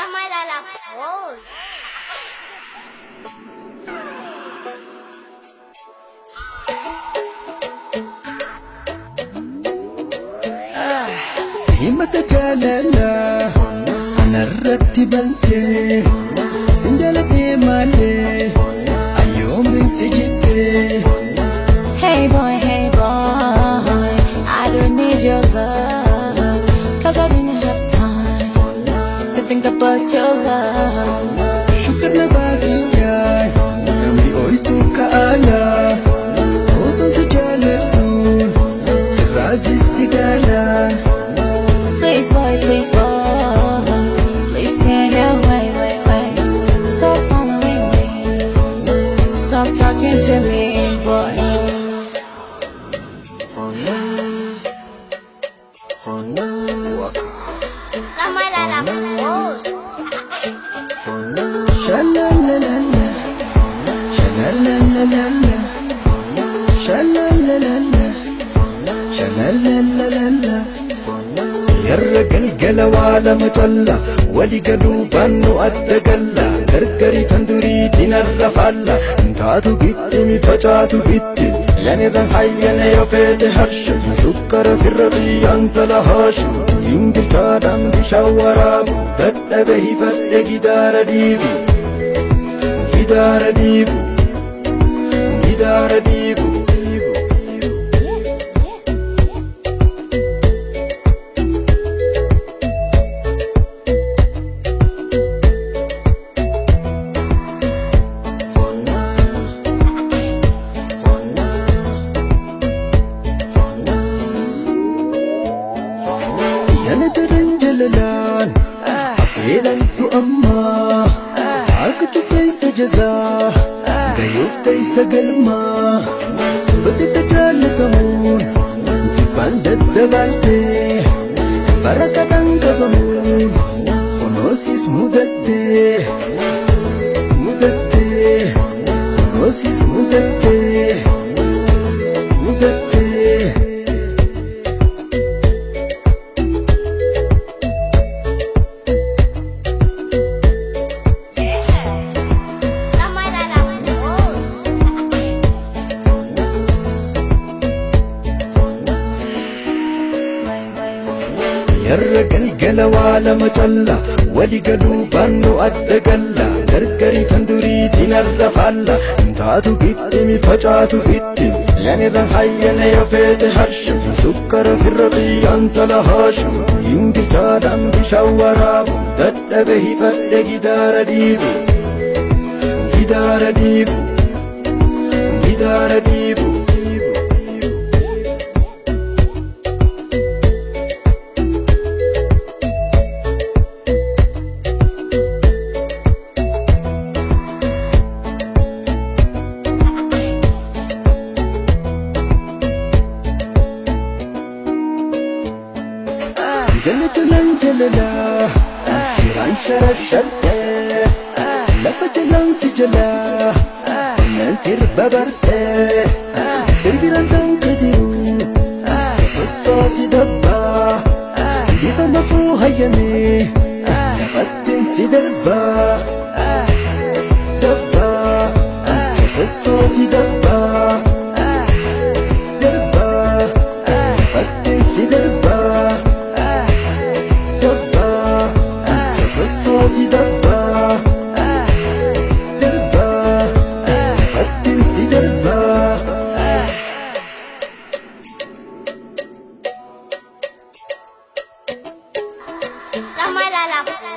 Tama lalakol. Himata jalala anarratti bante sinjalate male ayomin sijite. Hey boy, I don't need your love, 'cause I didn't have time to think about your love. Syukur na bahagia kami oitu kaala oso sejalatun serazi sigala. Please boy, please stay here, wait. Stop following me, stop talking to me, boy. Tama lalakol. Shalalalala, shalalalala, shalalalala, shalalalala. Yarra galgala wala matalla wali gadu bannu addagalla gargari tanduri dinarra falla taatu gitti mi facaatu gitti yani ran hayyana yofete harshim sukkara firri anta la hashim ingil tadam bishawarabu daddabe hifadde gidara dibu gidara dibu gidara dibu. Yana daren jalalan apelan tu amma aka tukai sa jaza gayuf tai sa galma bati ta jalata mun jiban daddabante baraka dan gabamun onosis mudatte onosis mudatte. Tama lalakol. Yarra galgala wala matalla wali gadu bannu addagalla gargari tanduri dinarra falla taatu gitti mi facaatu gitti yani ran hayyana yofete harshim sukkara firri anta la hashim ingil tadam bishawarabu daddabe hifadde gidara dibu gidara dibu gidara dibu. Ganito lang jalala shiran sharasharte lapad lang si jala nasir babarte sirbiran tang kadiru soso si dabba dito mafuhayami lapatin si darba dabba soso si dabba darba lapatin si darba. Sosi dabba, darba, fatin si darba. Tama lalakol.